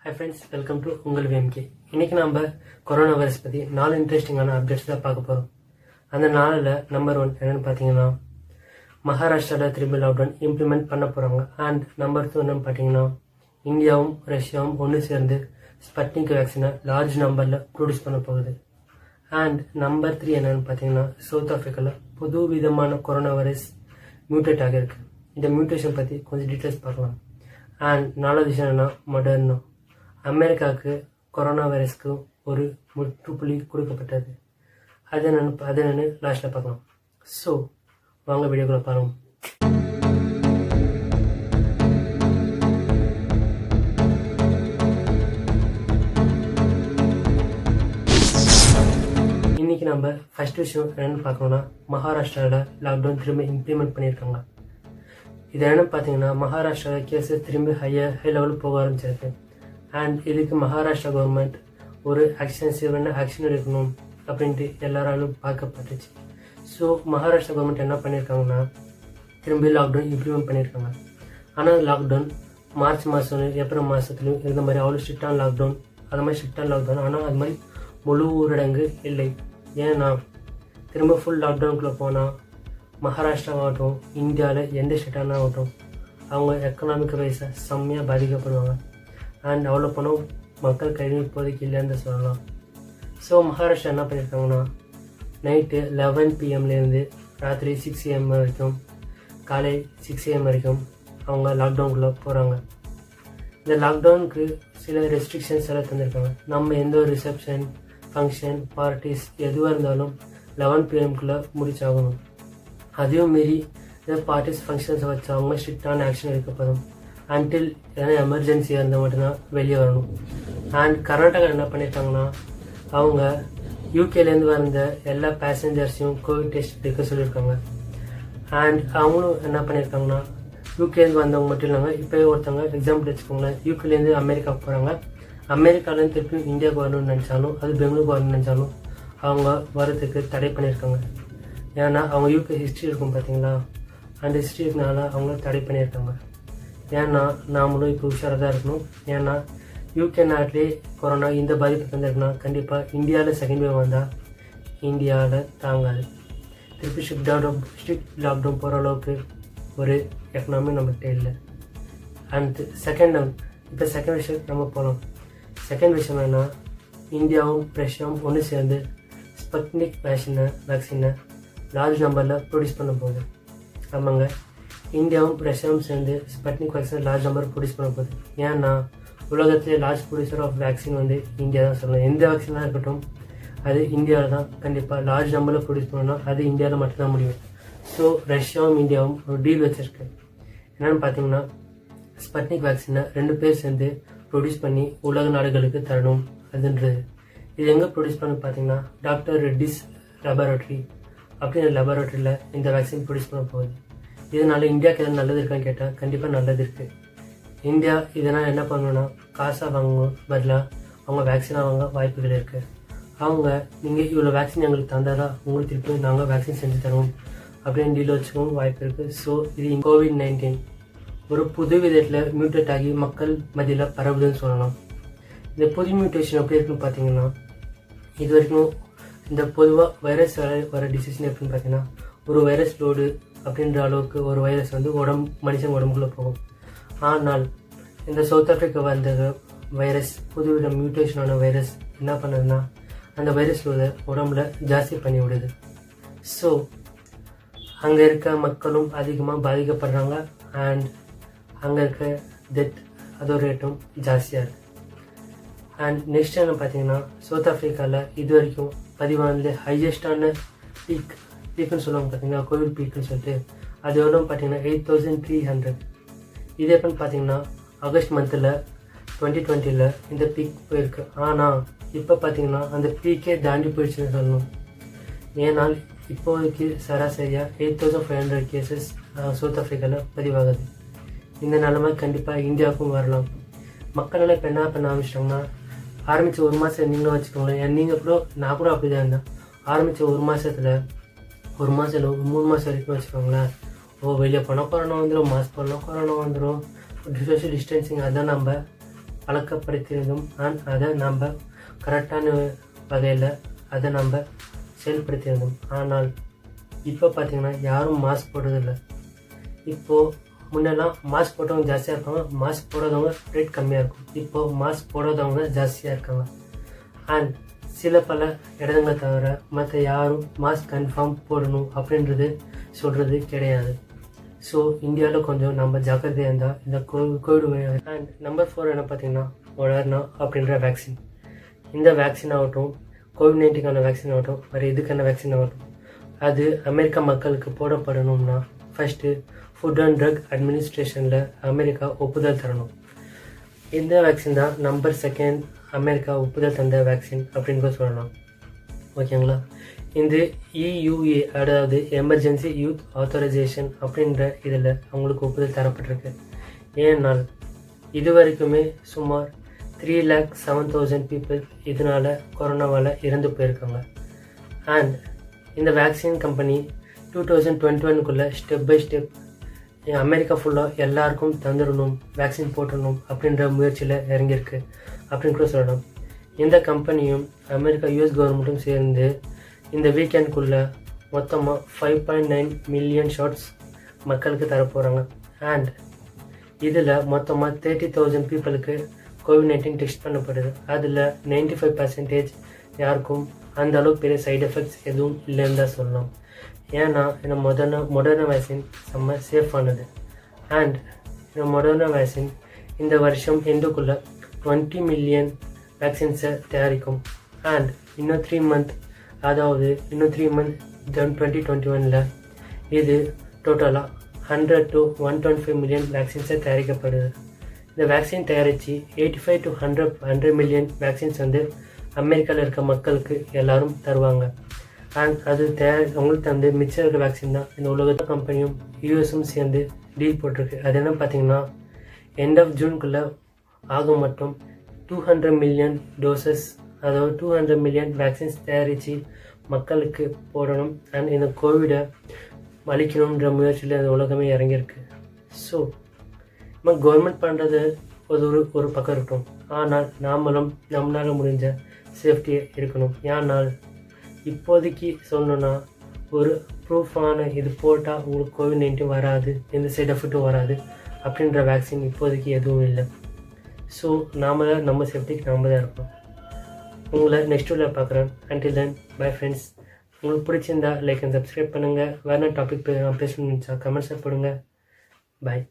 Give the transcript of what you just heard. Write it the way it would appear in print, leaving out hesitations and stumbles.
Hi friends, welcome to உங்கள் VMK. இன்றைக்கி நம்ம கொரோனா வைரஸ் பற்றி 4 இன்ட்ரெஸ்டிங்கான அப்டேட்ஸ் தான் பார்க்க போகிறோம். அந்த 4ல் நம்பர் 1 என்னென்னு பார்த்தீங்கன்னா, மகாராஷ்டிராவில் திரும்பி லாக்டவுன் இம்ப்ளிமெண்ட் பண்ண போகிறாங்க. அண்ட் நம்பர் 2 என்னென்னு பார்த்தீங்கன்னா, இந்தியாவும் ரஷ்யாவும் ஒன்று சேர்ந்து ஸ்பட்னிக் வேக்சினை லார்ஜ் நம்பரில் ப்ரொடியூஸ் பண்ண போகுது. அண்ட் நம்பர் 3 என்னென்னு பார்த்தீங்கன்னா, சவுத் ஆஃப்ரிக்காவில் புது விதமான கொரோனா வைரஸ் மியூட்டேட் ஆகியிருக்கு. இந்த மியூட்டேஷன் பற்றி கொஞ்சம் டீட்டெயில்ஸ் பார்க்கலாம். அண்ட் 4வது விஷயம் என்னென்னா, மொடர்னா அமெரிக்காவுக்கு கொரோனா வைரஸ்க்கு ஒரு முற்றுப்புள்ளி கொடுக்கப்பட்டது. அது என்னென்னு லாஸ்ட்டில் பார்க்கலாம். ஸோ வாங்க வீடியோக்குள்ள பாருங்கள். இன்றைக்கி நம்ம ஃபர்ஸ்ட் விஷயம் என்னென்னு பார்க்கணுன்னா, மகாராஷ்டிராவில் லாக்டவுன் திரும்ப இம்ப்ளிமெண்ட் பண்ணியிருக்காங்க. இது என்னென்னு பார்த்தீங்கன்னா, மகாராஷ்டிராவில் கேஸஸ் திரும்பி ஹை லெவல் போக ஆரம்பிச்சிருக்கு. அண்ட் இதுக்கு மகாராஷ்டிரா கவர்மெண்ட் ஒரு ஆக்ஷன் எடுக்கணும் அப்படின்ட்டு எல்லாராலும் பார்க்கப்பட்டுச்சு. ஸோ மகாராஷ்டிரா கவர்மெண்ட் என்ன பண்ணியிருக்காங்கன்னா, திரும்பி லாக்டவுன் இம்ப்ளிமெண்ட் பண்ணியிருக்காங்க. ஆனால் லாக்டவுன் மார்ச் மாதம் ஏப்ரல் மாதத்துலையும் இருந்த மாதிரி அவ்வளோ ஸ்ட்ரிக்டான லாக்டவுன், அது மாதிரி ஸ்ட்ரிக்டான லாக்டவுன். ஆனால் அது மாதிரி முழு ஊரடங்கு இல்லை. ஏன்னா திரும்ப ஃபுல் லாக்டவுனுக்குள்ளே போனால் மகாராஷ்டிராவாகட்டும், இந்தியாவில் எந்த ஸ்டேட்டான ஆகட்டும், அவங்க எக்கனாமிக் வைஸாக செம்மையாக பாதிக்கப்படுவாங்க. அண்ட் அவ்வளோ பணம் மக்கள் கையில் இப்போதைக்கு இல்லைன்னு சொல்லலாம். ஸோ மகாராஷ்டிரா என்ன பண்ணியிருக்காங்கன்னா, நைட்டு 11 PM ராத்திரி 6 AM வரைக்கும், காலை 6 AM வரைக்கும் அவங்க லாக்டவுனுக்குள்ளே போகிறாங்க. இந்த லாக்டவுனுக்கு சில ரெஸ்ட்ரிக்ஷன்ஸ் எல்லாம் தந்திருக்காங்க. நம்ம எந்த ஒரு ரிசப்ஷன், ஃபங்க்ஷன், பார்ட்டிஸ் எதுவாக இருந்தாலும் 11 PM முடிச்சாகணும். அதையும் மீறி ஏதாவது பார்ட்டிஸ், ஃபங்க்ஷன்ஸை வச்சவங்க ஸ்ட்ரிக்டான ஆக்ஷன் எடுக்கப்படும். அன்டில் எதனா எமர்ஜென்சியாக இருந்தால் மட்டும்தான் வெளியே வரணும். அண்ட் கர்நாடகா என்ன பண்ணியிருக்காங்கன்னா, அவங்க யூகேலேருந்து வந்த எல்லா பேசஞ்சர்ஸையும் கோவிட் டெஸ்ட் எடுக்க சொல்லியிருக்காங்க. அண்ட் அவங்களும் என்ன பண்ணியிருக்காங்கன்னா, யூகேலேருந்து வந்தவங்க மட்டும் இல்லைங்க, இப்போயே ஒருத்தவங்க எக்ஸாம்பிள் வச்சுக்கோங்களேன், யூகேலேருந்து அமெரிக்காவுக்கு போகிறாங்க, அமெரிக்காலேருந்து திருப்பி இந்தியாவுக்கு வரணும்னு நினச்சாலும், அது பெங்களூருக்கு வரணும்னு நினச்சாலும் அவங்க வரதுக்கு தடை பண்ணியிருக்காங்க. ஏன்னா அவங்க யூகே ஹிஸ்ட்ரி இருக்கும் பார்த்தீங்களா, அந்த ஹிஸ்ட்ரி இருக்கனால அவங்க தடை பண்ணியிருக்காங்க. ஏன்னா நாமளும் இப்போ உஷாராக தான் இருக்கணும். ஏன்னா யூகே நாட்டிலே கொரோனா இந்த பாதிப்பு தந்திருக்குன்னா, கண்டிப்பாக இந்தியாவில் செகண்ட் வேவ் வந்தால் இந்தியாவில் தாங்காது. திருப்பி ஸ்ட்ரிக்ட் லாக்டவுன் போகிற அளவுக்கு ஒரு எக்கனாமி நம்மகிட்ட இல்லை. அண்ட் செகண்ட் விஷயம் நம்ம போகலாம். செகண்ட் விஷயம் என்னன்னா, இந்தியாவும் ரஷ்யாவும் ஒன்று சேர்ந்து ஸ்பட்னிக் வேக்சினை லார்ஜ் நம்பரில் ப்ரொடியூஸ் பண்ண போகுது. ஆமாங்க, இந்தியாவும் ரஷ்யாவும் சேர்ந்து Sputnik vaccine large number produce பண்ண போகுது. ஏன்னா உலகத்திலே large producer of vaccine India தான் சொல்லலாம். எந்த வேக்சினாக இருக்கட்டும், அது இந்தியாவில் தான் கண்டிப்பாக லார்ஜ் நம்பரில் ப்ரொடியூஸ் பண்ணணும்னா அது இந்தியாவில் மட்டும்தான் முடியும். ஸோ ரஷ்யாவும் இந்தியாவும் ஒரு டீல் வச்சுருக்கு. என்னென்னு பார்த்தீங்கன்னா, ஸ்பட்னிக் வேக்சினை 2 பேர் சேர்ந்து ப்ரொடியூஸ் பண்ணி உலக நாடுகளுக்கு தரணும் அதுன்றது. இது எங்கே ப்ரொடியூஸ் பண்ணு பார்த்தீங்கன்னா, டாக்டர் ரெட்டிஸ் லேபரேட்டரி அப்படின்ற லேபரேட்டரியில் இந்த வேக்சின் ப்ரொடியூஸ் பண்ண போகுது. இதனால் இந்தியாவுக்கு எதாவது நல்லது இருக்கான்னு கேட்டால் கண்டிப்பாக நல்லது இருக்குது. இந்தியா இதனால் என்ன பண்ணணும்னா, காசாக வாங்கணும் பதிலாக அவங்க வேக்சினாக வாங்க வாய்ப்புகள் இருக்குது. அவங்க நீங்கள் இவ்வளோ வேக்சின் எங்களுக்கு தந்தாதான் உங்களுக்கு திருப்பி நாங்கள் வேக்சின் செஞ்சு தருவோம் அப்படின்னு டீல் வச்சுக்கவும் வாய்ப்பு இருக்குது. ஸோ இது COVID-19 ஒரு புது விதத்தில் மியூட்டேட் ஆகி மக்கள் மத்தியில் பரவுதுன்னு சொல்லலாம். இந்த புது மியூட்டேஷன் எப்படி இருக்குன்னு பார்த்தீங்கன்னா, இது வரைக்கும் இந்த பொதுவாக வைரஸ் வர டிசீஸ்னு எப்படின்னு பார்த்தீங்கன்னா, ஒரு வைரஸ் லோடு அப்படின்ற அளவுக்கு ஒரு வைரஸ் மனுஷன் உடம்புக்குள்ளே போகும். ஆனால் இந்த சவுத் ஆஃப்ரிக்கா வந்த வைரஸ், புதுவித மியூட்டேஷனான வைரஸ் என்ன பண்ணுதுன்னா, அந்த வைரஸ் லோட உடம்புல ஜாஸ்தி பண்ணி விடுது. ஸோ அங்கே இருக்க மக்களும் அதிகமாக பாதிக்கப்படுறாங்க. அண்ட் அங்கே இருக்க டெத் அதோட ரேட்டும் ஜாஸ்தியாக இருக்குது. அண்ட் நெக்ஸ்ட் என்ன பார்த்தீங்கன்னா, சவுத் ஆஃப்ரிக்காவில் இது வரைக்கும் பதிவானது ஹையஸ்டான பீக்குன்னு சொல்லுவாங்க பார்த்தீங்கன்னா, கோவிட் பீக்குன்னு சொல்லிட்டு, அது எவ்வளோ பார்த்தீங்கன்னா 8300. இது எப்போன்னு பார்த்தீங்கன்னா ஆகஸ்ட் மந்தில் 2020 இந்த பீக் போயிருக்கு. ஆனால் இப்போ பார்த்தீங்கன்னா அந்த பீக்கே தாண்டி போயிடுச்சுன்னு சொல்லணும். ஏன்னால் இப்போதைக்கு சராசரியாக 8500 கேசஸ் சவுத் ஆஃப்ரிக்காவில் பதிவாகுது. இந்த நிலைமை கண்டிப்பாக இந்தியாவுக்கும் வரலாம். மக்களால் இப்போ என்ன பண்ண ஆரம்பிச்சிட்டாங்கன்னா, ஆரம்பித்த 1 மாதம் நீங்களும் வச்சுக்கோங்களேன், நீங்கள் கூட நான் கூட அப்படி தான் இருந்தேன். ஆரம்பித்த 1 மாதத்தில் 3 மாதம் வரைக்கும் வச்சுக்கோங்களேன், வெளியே போனால் கொரோனா வந்துடும், மாஸ்க் போனால் கொரோனா வந்துடும், சோஷியல் டிஸ்டன்சிங் அதான் நம்ம பழக்கப்படுத்தியிருந்தோம் அண்ட் அதை நம்ம கரெக்டான வகையில் அதை நம்ம செயல்படுத்தியிருந்தோம். ஆனால் இப்போ பார்த்திங்கன்னா யாரும் மாஸ்க் போடுறதில்லை. இப்போது முன்னெல்லாம் மாஸ்க் போட்டவங்க ஜாஸ்தியாக இருப்பாங்க, மாஸ்க் போடாதவங்க ரேட் கம்மியாக இருக்கும். இப்போது மாஸ்க் போடாதவங்க ஜாஸ்தியாக இருக்காங்க. அண்ட் சில பல இடங்களை தவிர மற்ற யாரும் மாஸ்க் கன்ஃபார்ம் போடணும் அப்படின்றது சொல்கிறது கிடையாது. ஸோ இந்தியாவில் கொஞ்சம் நம்ம ஜாக்கிரதையாக இருந்தால் இந்த கோவிட். அண்ட் நம்பர் 4 என்ன பார்த்தீங்கன்னா மொடர்னா அப்படின்ற வேக்சின். இந்த வேக்சின் ஆகட்டும், கோவிட்-19க்கான வேக்சின் ஆகட்டும், வேறு எதுக்கான வேக்சின் ஆகட்டும், அது அமெரிக்கா மக்களுக்கு போடப்படணும்னா ஃபஸ்ட்டு ஃபுட் அண்ட் ட்ரக் அட்மினிஸ்ட்ரேஷனில் அமெரிக்கா ஒப்புதல் தரணும். இந்த வேக்சின் தான் நம்பர் 2 அமெரிக்கா ஒப்புதல் தந்த வேக்சின் அப்படின்னு கூட சொல்லலாம். ஓகேங்களா? இந்த EUA அதாவது எமர்ஜென்சி யூத் ஆத்தரைசேஷன் அப்படின்ற இதில் அவங்களுக்கு ஒப்புதல் தரப்பட்டிருக்கு. ஏன்னால் இது வரைக்குமே சுமார் 3,07,000 பீப்புள் இதனால் கொரோனாவால் இறந்து போயிருக்காங்க. அண்ட் இந்த vaccine company 2021 step by step America ஃபுல்லாக எல்லாருக்கும் தந்துடணும், வேக்சின் போட்டணும் அப்படின்ற முயற்சியில் இறங்கியிருக்கு அப்படின்னு கூட சொல்லலாம். இந்த கம்பெனியும் அமெரிக்கா US கவர்மெண்ட்டும் சேர்ந்து இந்த வீக்கெண்டுக்குள்ளே மொத்தமாக 5.9 மில்லியன் ஷாட்ஸ் மக்களுக்கு தரப்போகிறாங்க. அண்ட் இதில் மொத்தமாக 30,000 பீப்புளுக்கு கோவிட்-19 டெஸ்ட் பண்ணப்படுது. அதில் 95% யாருக்கும் அந்த அளவுக்கு பெரிய சைடு எஃபெக்ட்ஸ் எதுவும் இல்லைன்னு தான் சொல்லலாம். ஏன்னா இந்த மொடர்னா வேக்சின் செம்ம சேஃபானது. அண்ட் இந்த மொடர்னா வேக்சின் இந்த வருஷம் எண்டுக்குள்ளே 20 மில்லியன் வேக்சின்ஸை தயாரிக்கும். அண்ட் இன்னும் 3 மந்த், அதாவது இன்னும் 3 மந்த் 2021 இது டோட்டலாக 100 to 125 மில்லியன் வேக்சின்ஸை தயாரிக்கப்படுது. இந்த வேக்சின் தயாரித்து 85 to 100 மில்லியன் வேக்சின்ஸ் வந்து அமெரிக்காவில் இருக்க மக்களுக்கு எல்லாரும் தருவாங்க. அண்ட் அது அவங்களுக்கு தந்து மிச்சம் இருக்க வேக்சின் தான் இந்த உலகத்து கம்பெனியும் யூஎஸும் சேர்ந்து டீல் போட்டிருக்கு. அது என்ன பார்த்தீங்கன்னா எண்ட் ஆஃப் ஜூனுக்குள்ளே ஆக மட்டும் 200 மில்லியன் டோசஸ், அதாவது 200 மில்லியன் வேக்சின்ஸ் தயாரித்து மக்களுக்கு போடணும். அண்ட் இந்த கோவிடை அழிக்கணுன்ற முயற்சியில் இந்த உலகமே இறங்கியிருக்கு. ஸோ நம்ம கவர்மெண்ட் பண்ணுறது ஒரு பக்கம் இருக்கட்டும், ஆனால் நாமளும் நம்மளால் முடிஞ்ச சேஃப்டியாக இருக்கணும். ஏன்னால் இப்போதைக்கு சொல்லணுன்னா ஒரு ப்ரூஃபான இது போட்டால் உங்களுக்கு கோவிட்-19 வராது, எந்த சைட் எஃபெக்ட்டும் வராது அப்படின்ற வேக்சின் இப்போதைக்கு எதுவும் இல்லை. ஸோ நாம் தான் நம்ம சேஃப்டிக்கு நாம் தான் இருக்கோம். உங்களை நெக்ஸ்ட் வீடியோவில் பார்க்குறேன். Until then bye friends. உங்களுக்கு பிடிச்சிருந்தா லைக் அண்ட் சப்ஸ்கிரைப் பண்ணுங்கள். வேறு டாபிக் பேசணும்னு நினச்சா கமெண்ட்ஸை போடுங்க. பாய்.